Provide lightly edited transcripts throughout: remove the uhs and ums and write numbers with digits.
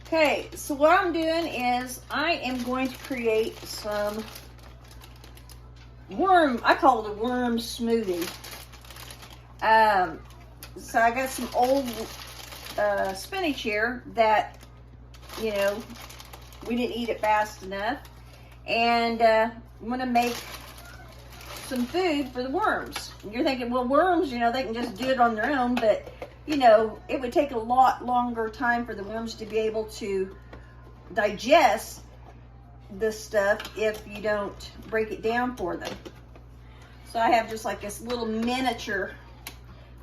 Okay, so what I'm doing is I am going to create some I call it a worm smoothie. So I got some old spinach here that, you know, we didn't eat it fast enough. And I'm going to make some food for the worms. And you're thinking, well, worms, you know, they can just do it on their own, but you know, it would take a lot longer time for the worms to be able to digest this stuff if you don't break it down for them. So I have just like this little miniature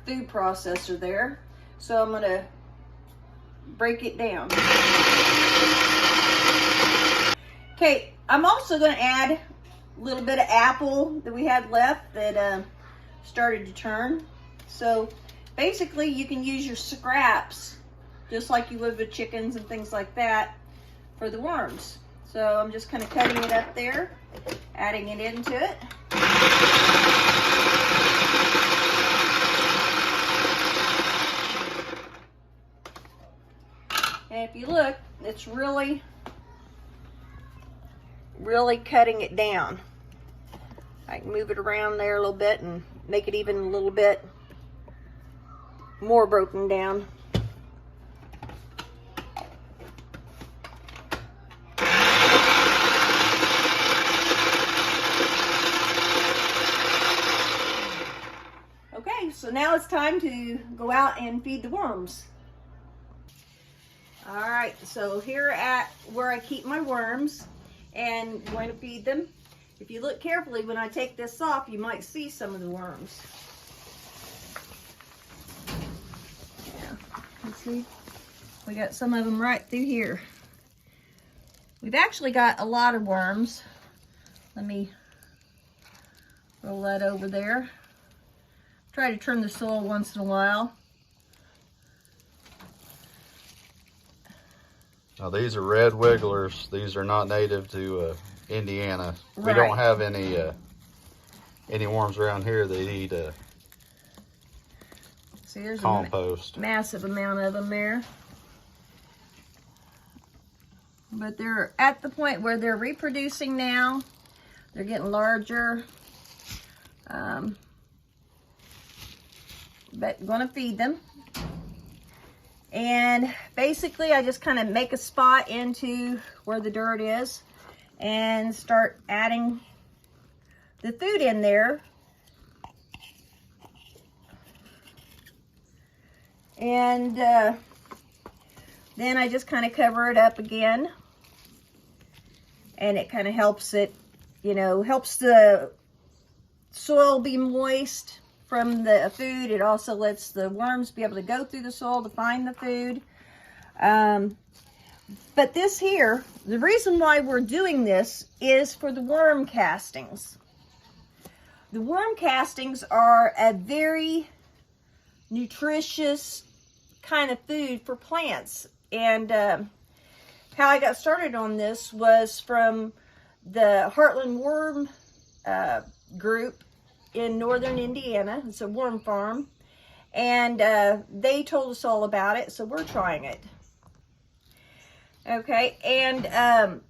food processor there. So I'm gonna break it down. Okay, I'm also gonna add a little bit of apple that we had left that started to turn. So basically, you can use your scraps, just like you would with chickens and things like that, for the worms. So I'm just kind of cutting it up there, adding it into it. And if you look, it's really cutting it down. I can move it around there a little bit and make it even a little bit more broken down. Okay, so now it's time to go out and feed the worms. All right, so here at where I keep my worms, and I'm going to feed them. If you look carefully, when I take this off, you might see some of the worms. See, we got some of them right through here. We've actually got a lot of worms. Let me roll that over there. Try to trim the soil once in a while. Now these are red wigglers. These are not native to Indiana. Right. We don't have any worms around here that eat See, there's compost. A massive amount of them there. But they're at the point where they're reproducing now. They're getting larger. But I'm gonna feed them. And basically I just kind of make a spot into where the dirt is and start adding the food in there. And then I just kind of cover it up again, and it kind of helps it, you know, helps the soil be moist from the food. It also lets the worms be able to go through the soil to find the food. But this here, the reason why we're doing this is for the worm castings. The worm castings are a very nutritious kind of food for plants. And how I got started on this was from the Heartland Worm group in northern Indiana. It's a worm farm, and they told us all about it, so we're trying it. Okay, and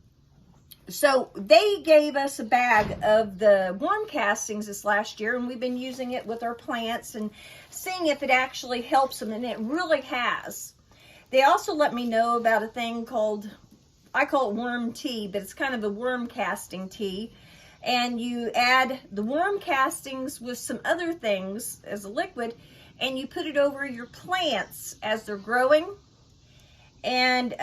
so they gave us a bag of the worm castings this last year, and we've been using it with our plants and seeing if it actually helps them, and it really has. They also let me know about a thing called, I call it worm tea, but it's kind of a worm casting tea. And you add the worm castings with some other things as a liquid, and you put it over your plants as they're growing. And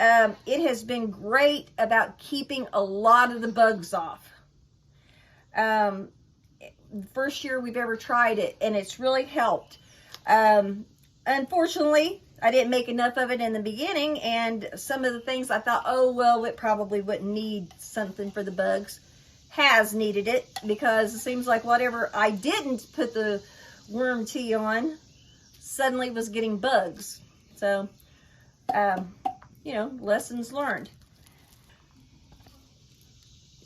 it has been great about keeping a lot of the bugs off. First year we've ever tried it, and it's really helped. Unfortunately, I didn't make enough of it in the beginning, and some of the things I thought, oh, well, it probably wouldn't need something for the bugs, has needed it, because it seems like whatever I didn't put the worm tea on suddenly was getting bugs. So, you know, lessons learned.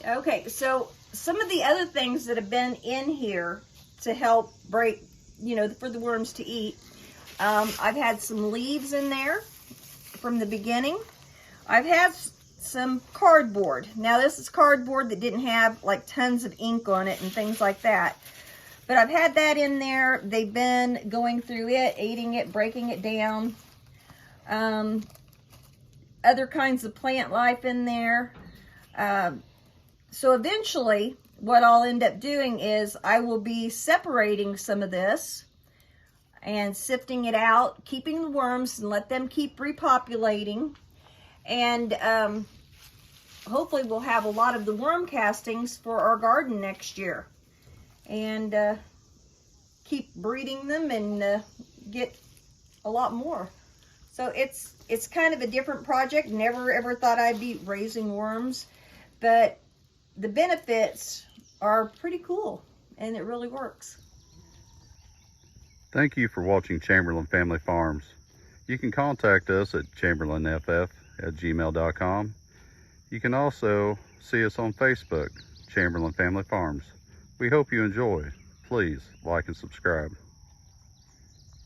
Okay, so some of the other things that have been in here to help break, you know, for the worms to eat, I've had some leaves in there from the beginning. I've had some cardboard. Now this is cardboard that didn't have like tons of ink on it and things like that. But I've had that in there. They've been going through it, eating it, breaking it down. Other kinds of plant life in there. So eventually what I'll end up doing is I will be separating some of this and sifting it out, keeping the worms and let them keep repopulating. And hopefully we'll have a lot of the worm castings for our garden next year. And keep breeding them and get a lot more. So it's kind of a different project. Never ever thought I'd be raising worms. But the benefits are pretty cool. And it really works. Thank you for watching Chamberlain Family Farms. You can contact us at chamberlainff@gmail.com. You can also see us on Facebook, Chamberlain Family Farms. We hope you enjoy. Please like and subscribe.